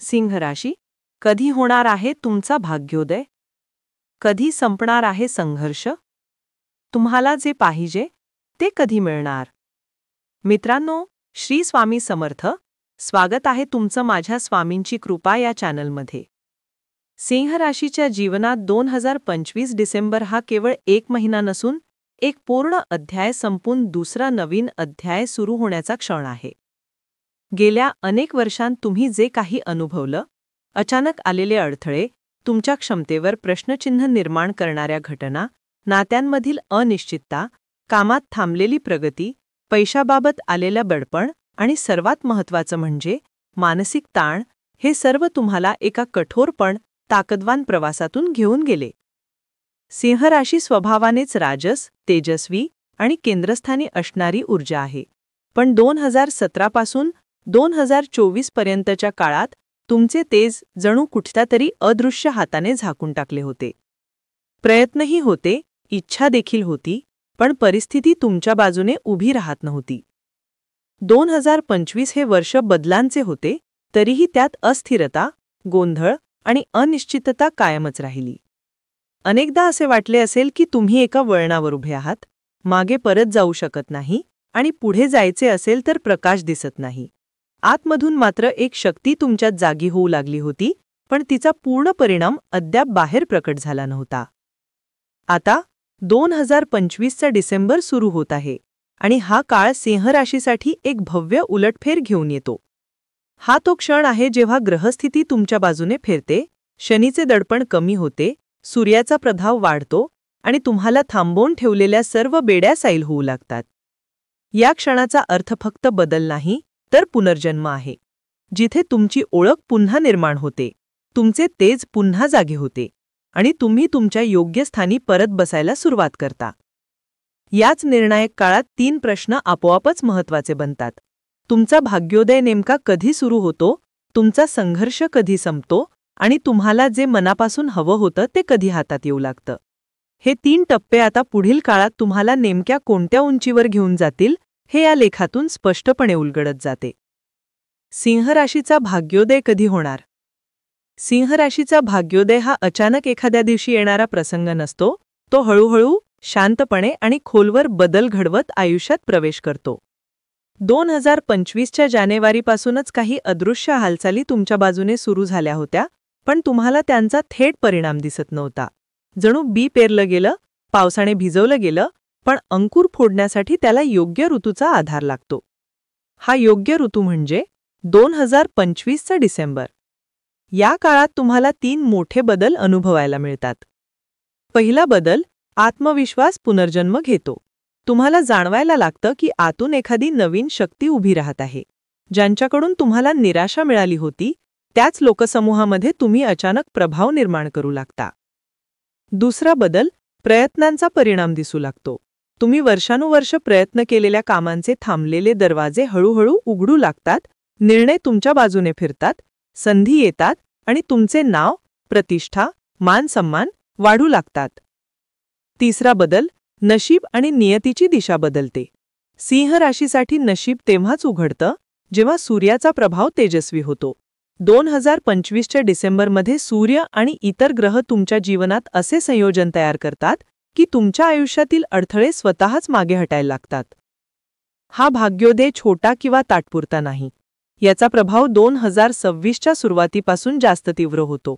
सिंह राशी, कधी होणार आहे तुमचा भाग्योदय? कधी संपणार आहे संघर्ष? तुम्हाला जे पाहिजे ते कधी मिळणार? मित्रांनो, श्री स्वामी समर्थ, स्वागत आहे तुमचं माझ्या स्वामींची कृपा या चॅनलमध्ये. सिंह राशीच्या जीवनात 2025 डिसेंबर हा केवळ एक महिना नसून एक पूर्ण अध्याय संपून दुसरा नवीन अध्याय सुरू होण्याचा क्षण आहे. गेल्या अनेक वर्षांत तुम्ही जे काही अनुभवलं, अचानक आलेले अडथळे, तुमच्या क्षमतेवर प्रश्नचिन्ह निर्माण करणाऱ्या घटना, नात्यांमधील अनिश्चितता, कामात थांबलेली प्रगती, पैशाबाबत आलेलं बडपण आणि सर्वात महत्त्वाचं म्हणजे मानसिक ताण, हे सर्व तुम्हाला एका कठोर पण ताकदवान प्रवासातून घेऊन गेले. सिंह राशी स्वभावानेच राजस, तेजस्वी आणि केंद्रस्थानी असणारी ऊर्जा आहे. पण 2017 पासून 2024 पर्यंतच्या काळात तुमचे तेज जणू कुठल्या तरी अदृश्य हाताने झाकून टाकले होते. प्रयत्नही होते, इच्छा देखील होती, पण परिस्थिती तुमच्या बाजूने उभी राहत नव्हती. 2025 हे वर्ष बदलांचे होते, तरीही त्यात अस्थिरता, गोंधळ आणि अनिश्चितता कायमच राहिली. अनेकदा असे वाटले असेल की तुम्ही एका वळणावर उभे आहात, मागे परत जाऊ शकत नाही आणि पुढे जायचे असेल तर प्रकाश दिसत नाही. आतमधून मात्र एक शक्ती तुमच्यात जागी होऊ लागली होती, पण तिचा पूर्ण परिणाम अद्याप बाहेर प्रकट झाला नव्हता. आता 2025चा डिसेंबर सुरू होत आहे आणि हा काळ सिंह राशीसाठी एक भव्य उलटफेर घेऊन येतो. हा तो क्षण आहे जेव्हा ग्रहस्थिती तुमच्या बाजूने फिरते, शनीचे दडपण कमी होते, सूर्याचा प्रभाव वाढतो आणि तुम्हाला थांबवून ठेवलेल्या सर्व बेड्या सैल होऊ लागतात. या क्षणाचा अर्थ फक्त बदल नाही, तर पुनर्जन्म आहे, जिथे तुमची ओळख पुन्हा निर्माण होते, तुमचे तेज पुन्हा जागे होते आणि तुम्ही तुमच्या योग्य स्थानी परत बसायला सुरुवात करता. याच निर्णायक काळात 3 प्रश्न आपोआपच महत्त्वाचे बनतात. तुमचा भाग्योदय नेमका कधी सुरू होतो, तुमचा संघर्ष कधी संपतो आणि तुम्हाला जे मनापासून हवं होतं ते कधी हातात येऊ लागतं. हे 3 टप्पे आता पुढील काळात तुम्हाला नेमक्या कोणत्या उंचीवर घेऊन जातील हे या लेखातून स्पष्टपणे उलगडत जाते. सिंह राशीचा भाग्योदय कधी होणार? सिंह राशीचा भाग्योदय हा अचानक एखाद्या दिवशी येणारा प्रसंग नसतो, तो हळूहळू, शांतपणे आणि खोलवर बदल घडवत आयुष्यात प्रवेश करतो. 2025च्या जानेवारीपासूनच काही अदृश्य हालचाली तुमच्या बाजूने सुरू झाल्या होत्या, पण तुम्हाला त्यांचा थेट परिणाम दिसत नव्हता. जणू बी पेरलं गेलं, पावसाने भिजवलं गेलं, पण अंकुर फोडण्यासाठी त्याला योग्य ऋतूचा आधार लागतो. हा योग्य ऋतू म्हणजे 2025चा डिसेंबर. या काळात तुम्हाला 3 मोठे बदल अनुभवायला मिळतात. पहिला बदल, आत्मविश्वास पुनर्जन्म घेतो. तुम्हाला जाणवायला लागतं की आतून एखादी नवीन शक्ती उभी राहत आहे. ज्यांच्याकडून तुम्हाला निराशा मिळाली होती, त्याच लोकसमूहामध्ये तुम्ही अचानक प्रभाव निर्माण करू लागता. दुसरा बदल, प्रयत्नांचा परिणाम दिसू लागतो. तुम्ही वर्षानुवर्ष प्रयत्न केलेल्या कामांचे थांबलेले दरवाजे हळूहळू उघडू लागतात, निर्णय तुमच्या बाजूने फिरतात, संधी येतात आणि तुमचे नाव, प्रतिष्ठा, मान-सन्मान वाढू लागतात. तिसरा बदल, नशीब आणि नियतीची दिशा बदलते. सिंह राशीसाठी नशीब तेव्हाच उघडतं जेव्हा सूर्याचा प्रभाव तेजस्वी होतो. 2025च्या डिसेंबरमध्ये सूर्य आणि इतर ग्रह तुमच्या जीवनात असे संयोजन तयार करतात की तुमच्या आयुष्यातील अडथळे स्वतःच मागे हटायला लागतात. हा भाग्योदय छोटा किंवा तात्पुरता नाही. याचा प्रभाव 2026च्या सुरुवातीपासून जास्त तीव्र होतो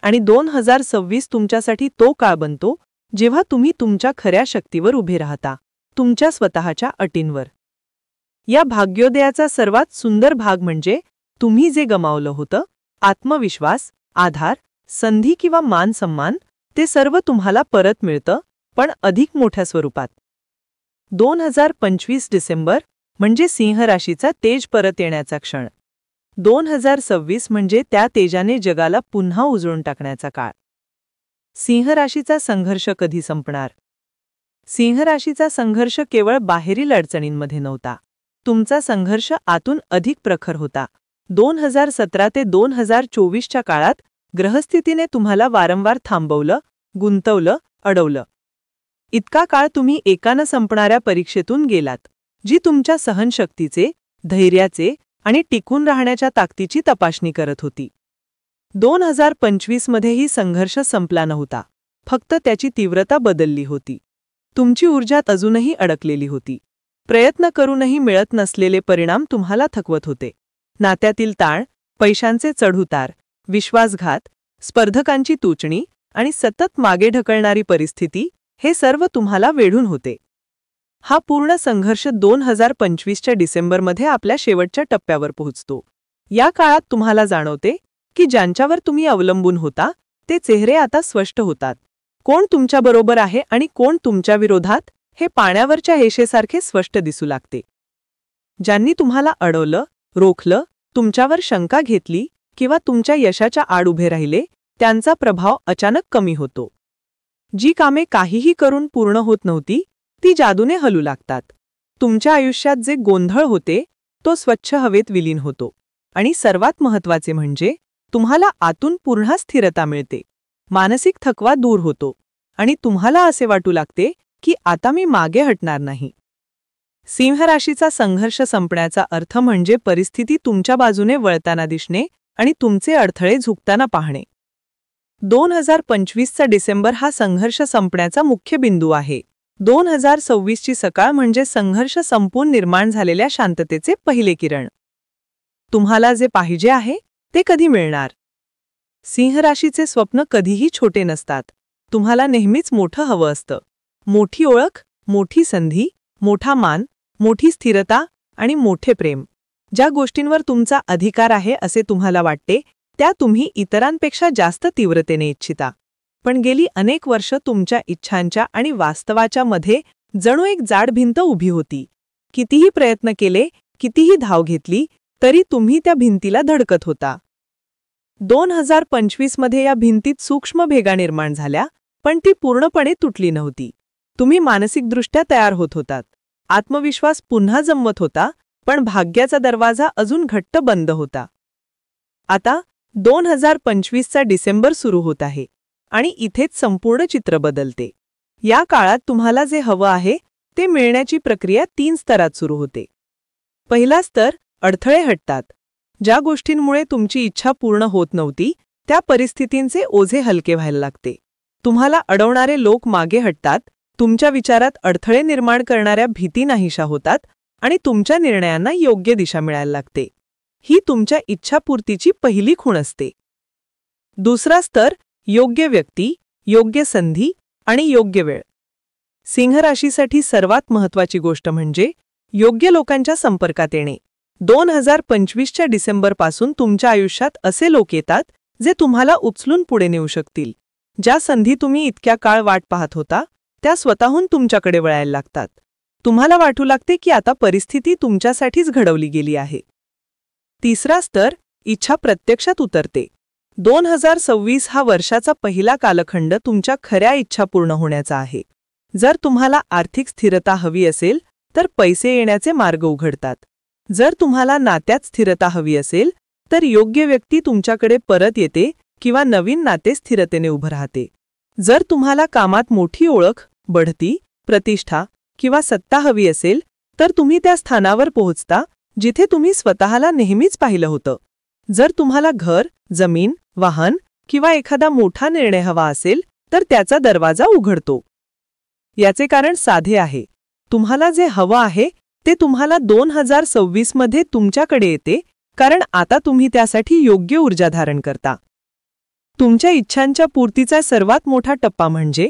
आणि 2026 तुमच्यासाठी तो काळ बनतो जेव्हा तुम्ही तुमच्या खऱ्या शक्तीवर उभे राहता, तुमच्या स्वतःच्या अटींवर. या भाग्योदयाचा सर्वात सुंदर भाग म्हणजे तुम्ही जे गमावलं होतं, आत्मविश्वास, आधार, संधी किंवा मान-सन्मान, ते सर्व तुम्हाला परत मिळतं, पण अधिक मोठ्या स्वरूपात. 2025 डिसेंबर म्हणजे सिंह राशीचा तेज परत येण्याचा क्षण. 2026 म्हणजे त्या तेजाने जगाला पुन्हा उजळून टाकण्याचा काळ. सिंह राशीचा संघर्ष कधी संपणार? सिंह राशीचा संघर्ष केवळ बाहेरील अडचणींमध्ये नव्हता. तुमचा संघर्ष आतून अधिक प्रखर होता. 2017 ते 2024च्या काळात ग्रहस्थितीने तुम्हाला वारंवार थांबवलं, गुंतवलं, अडवलं. इतका काळ तुम्ही एका न संपणाऱ्या परीक्षेतून गेलात, जी तुमच्या सहनशक्तीचे, धैर्याचे आणि टिकून राहण्याच्या ताकदीची तपासणी करत होती. 2025 मध्येही संघर्ष संपला नव्हता, फक्त त्याची तीव्रता बदलली होती. तुमची ऊर्जा अजूनही अडकलेली होती. प्रयत्न करूनही मिळत नसलेले परिणाम तुम्हाला थकवत होते. नात्यातील ताण, पैशांचे चढउतार, विश्वासघात, स्पर्धकांची तुचणी आणि सतत मागे ढकलणारी परिस्थिती हे सर्व तुम्हाला वेढून होते. हा पूर्ण संघर्ष 2025च्या डिसेंबरमध्ये आपल्या शेवटच्या टप्प्यावर पोहोचतो. या काळात तुम्हाला जाणवते की ज्यांच्यावर तुम्ही अवलंबून होता ते चेहरे आता स्पष्ट होतात. कोण तुमच्याबरोबर आहे आणि कोण तुमच्या विरोधात हे पाण्यावरच्या रेषेसारखे स्पष्ट दिसू लागते. ज्यांनी तुम्हाला अडवलं, रोखलं, तुमच्यावर शंका घेतली किंवा तुमच्या यशाच्या आड उभे राहिले, त्यांचा प्रभाव अचानक कमी होतो. जी कामे काहीही करून पूर्ण होत नव्हती ती जादूने हलू लागतात. तुमच्या आयुष्यात जे गोंधळ होते तो स्वच्छ हवेत विलीन होतो. आणि सर्वात महत्त्वाचे म्हणजे तुम्हाला आतून पुन्हा स्थिरता मिळते. मानसिक थकवा दूर होतो आणि तुम्हाला असे वाटू लागते की आता मी मागे हटणार नाही. सिंह राशीचा संघर्ष संपण्याचा अर्थ म्हणजे परिस्थिती तुमच्या बाजूने वळताना दिसणे आणि तुमचे अडथळे झुकताना पाहणे. 2025चा डिसेंबर हा संघर्ष संपण्याचा मुख्य बिंदू आहे. 2026ची सकाळ म्हणजे संघर्ष संपून निर्माण झालेल्या शांततेचे पहिले किरण. तुम्हाला जे पाहिजे आहे ते कधी मिळणार? सिंह राशीचे स्वप्न कधीही छोटे नसतात. तुम्हाला नेहमीच मोठं हवं असतं. मोठी ओळख, मोठी संधी, मोठा मान, मोठी स्थिरता आणि मोठे प्रेम. ज्या गोष्टींवर तुमचा अधिकार आहे असे तुम्हाला वाटते त्या तुम्ही इतरांपेक्षा जास्त तीव्रतेने इच्छिता. पण गेली अनेक वर्ष तुमच्या इच्छांच्या आणि वास्तवाच्या मध्ये जणू एक जाड भिंत उभी होती. कितीही प्रयत्न केले, कितीही धाव घेतली, तरी तुम्ही त्या भिंतीला धडकत होता. 2025 मध्ये या भिंतीत सूक्ष्म भेगा निर्माण झाल्या, पण ती पूर्णपणे तुटली नव्हती. तुम्ही मानसिकदृष्ट्या तयार होत होतात. आत्मविश्वास पुन्हा जमवत होता, पण भाग्याचा दरवाजा अजून घट्ट बंद होता. आता 2025चा डिसेंबर सुरू होत आहे आणि इथेच संपूर्ण चित्र बदलते. या काळात तुम्हाला जे हवं आहे ते मिळण्याची प्रक्रिया 3 स्तरात सुरू होते. पहिला स्तर, अडथळे हटतात. ज्या गोष्टींमुळे तुमची इच्छा पूर्ण होत नव्हती त्या परिस्थितींचे ओझे हलके व्हायला लागते. तुम्हाला अडवणारे लोक मागे हटतात, तुमच्या विचारात अडथळे निर्माण करणाऱ्या भीती नाहीशा होतात आणि तुमच्या निर्णयांना योग्य दिशा मिळायला लागते. ही तुमच्या इच्छापूर्तीची पहिली खूण असते. दुसरा स्तर, योग्य व्यक्ती, योग्य संधी आणि योग्य वेळ. सिंह राशीसाठी सर्वात महत्त्वाची गोष्ट म्हणजे योग्य लोकांच्या संपर्कात येणे. 2025च्या डिसेंबरपासून तुमच्या आयुष्यात असे लोक येतात जे तुम्हाला उचलून पुढे नेऊ शकतील. ज्या संधी तुम्ही इतक्या काळ वाट पाहत होता त्या स्वतःहून तुमच्याकडे वळायला लागतात. तुम्हाला वाटू लागते की आता परिस्थिती तुमच्यासाठीच घडवली गेली आहे. तिसरा स्तर, इच्छा प्रत्यक्षात उतरते. 2026 हा वर्षाचा पहिला कालखंड तुमच्या खऱ्या इच्छा पूर्ण होण्याचा आहे. जर तुम्हाला आर्थिक स्थिरता हवी असेल तर पैसे येण्याचे मार्ग उघडतात. जर तुम्हाला नात्यात स्थिरता हवी असेल तर योग्य व्यक्ती तुमच्याकडे परत येते किंवा नवीन नाते स्थिरतेने उभं राहते. जर तुम्हाला कामात मोठी ओळख, बढती, प्रतिष्ठा किंवा सत्ता हवी असेल तर तुम्ही त्या स्थानावर पोहोचता जिथे तुम्ही स्वतःला नेहमीच पाहिलं होतं. जर तुम्हाला घर, जमीन, वाहन किंवा एखादा मोठा निर्णय हवा असेल तर त्याचा दरवाजा उघडतो. याचे कारण साधे आहे. तुम्हाला जे हवं आहे ते तुम्हाला 2026 मध्ये तुमच्याकडे येते, कारण आता तुम्ही त्यासाठी योग्य ऊर्जा धारण करता. तुमच्या इच्छांच्या पूर्तीचा सर्वात मोठा टप्पा म्हणजे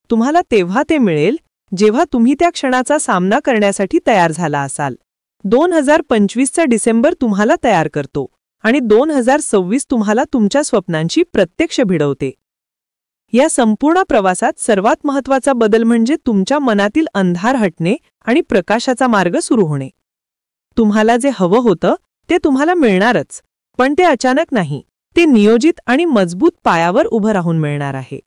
तुम्हाला तेव्हा ते मिळेल जेव्हा तुम्ही त्या क्षणाचा सामना करण्यासाठी तयार झाला असाल. 2025चा डिसेंबर तुम्हाला तयार करतो आणि 2026 तुम्हाला तुमच्या स्वप्नांची प्रत्यक्ष भिडवते. या संपूर्ण प्रवासात सर्वात महत्त्वाचा बदल म्हणजे तुमच्या मनातील अंधार हटणे आणि प्रकाशाचा मार्ग सुरू होणे. तुम्हाला जे हवं होतं ते तुम्हाला मिळणारच, पण ते अचानक नाही. ते नियोजित आणि मजबूत पायावर उभं राहून मिळणार आहे.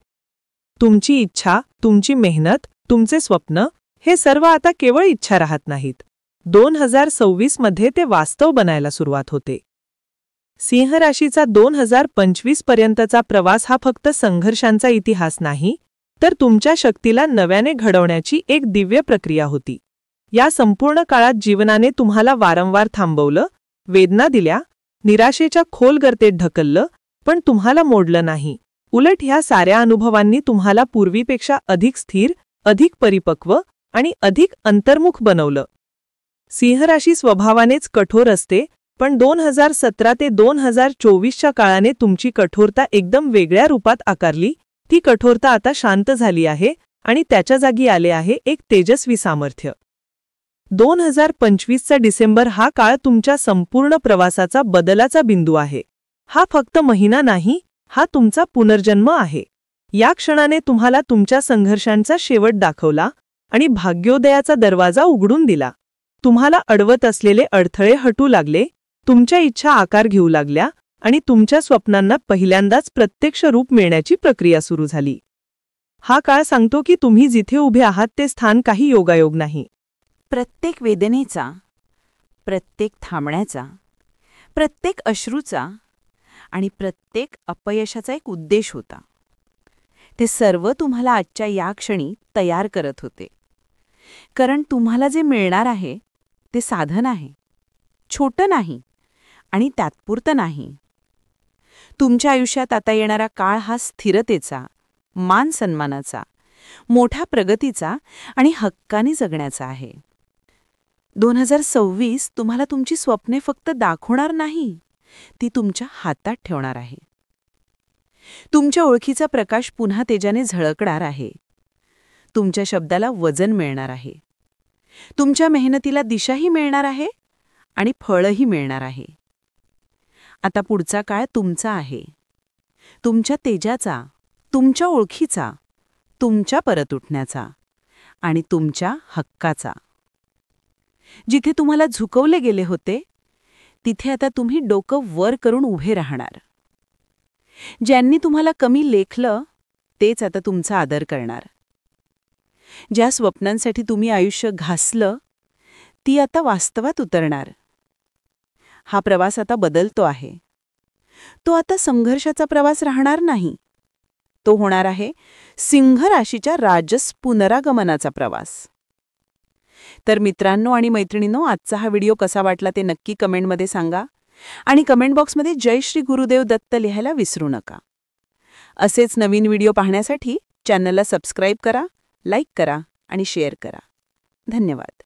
तुमची इच्छा, तुमची मेहनत, तुमचे स्वप्न हे सर्व आता केवळ इच्छा राहत नाहीत. 2026 मध्ये ते वास्तव बनायला सुरुवात होते. सिंह राशीचा 2025 पर्यंतचा प्रवास हा फक्त संघर्षांचा इतिहास नाही, तर तुमच्या शक्तीला नव्याने घडवण्याची एक दिव्य प्रक्रिया होती. या संपूर्ण काळात जीवनाने तुम्हाला वारंवार थांबवलं, वेदना दिल्या, निराशेच्या खोल गर्तेत ढकललं, पण तुम्हाला मोडलं नाही. उलट ह्या साऱ्या अनुभवांनी तुम्हाला पूर्वीपेक्षा अधिक स्थिर, अधिक परिपक्व आणि अधिक अंतर्मुख बनवलं. सिंह राशी स्वभावानेच कठोर असते, पण 2017 ते 2024च्या काळाने तुमची कठोरता एकदम वेगळ्या रूपात आकारली. ती कठोरता आता शांत झाली आहे आणि त्याच्या जागी आले आहे एक तेजस्वी सामर्थ्य. 2025चा डिसेंबर हा काळ तुमच्या संपूर्ण प्रवासाचा बदलाचा बिंदू आहे. हा फक्त महिना नाही, हा तुमचा पुनर्जन्म आहे. या क्षणाने तुम्हाला तुमच्या संघर्षांचा शेवट दाखवला आणि भाग्योदयाचा दरवाजा उघडून दिला. तुम्हाला अडवत असलेले अडथळे हटू लागले, तुमच्या इच्छा आकार घेऊ लागल्या आणि तुमच्या स्वप्नांना पहिल्यांदाच प्रत्यक्ष रूप मिळण्याची प्रक्रिया सुरू झाली. हा काळ सांगतो की तुम्ही जिथे उभे आहात ते स्थान काही योगायोग नाही. प्रत्येक वेदनेचा, प्रत्येक थांबण्याचा, प्रत्येक अश्रूचा आणि प्रत्येक अपयशाचा एक उद्देश होता. ते सर्व तुम्हाला आजच्या या क्षणी तयार करत होते. कारण तुम्हाला जे मिळणार आहे ते साधन आहे, छोटं नाही आणि तात्पुरतं नाही. तुमच्या आयुष्यात आता येणारा काळ हा स्थिरतेचा, मान सन्मानाचा, मोठ्या प्रगतीचा आणि हक्काने जगण्याचा आहे. 2026 तुम्हाला तुमची स्वप्ने फक्त दाखवणार नाही, ती तुमच्या हातात ठेवणार आहे. तुमच्या ओळखीचा प्रकाश पुन्हा तेजाने झळकणार आहे. तुमच्या शब्दाला वजन मिळणार आहे. तुमच्या मेहनतीला दिशाही मिळणार आहे आणि फळही मिळणार आहे. आता पुढचा काळ तुमचा आहे. तुमच्या तेजाचा, तुमच्या ओळखीचा, तुमच्या परत उठण्याचा आणि तुमच्या हक्काचा. जिथे तुम्हाला झुकवले गेले होते तिथे आता तुम्ही डोकं वर करून उभे राहणार. ज्यांनी तुम्हाला कमी लेखलं तेच आता तुमचा आदर करणार. ज्या स्वप्नांसाठी तुम्ही आयुष्य घासलं ती आता वास्तवात उतरणार. हा प्रवास आता बदलतो आहे. तो आता संघर्षाचा प्रवास राहणार नाही. तो होणार आहे सिंह राशीच्या राजस पुनरागमनाचा प्रवास. तर मित्रांनो आणि मैत्रिणींनो, आजचा हा व्हिडिओ कसा वाटला ते नक्की कमेंटमध्ये सांगा आणि कमेंट बॉक्समध्ये जय श्री गुरुदेव दत्त लिहायला विसरू नका. असेच नवीन व्हिडिओ पाहण्यासाठी चॅनलला सबस्क्राईब करा, लाईक करा आणि शेअर करा. धन्यवाद.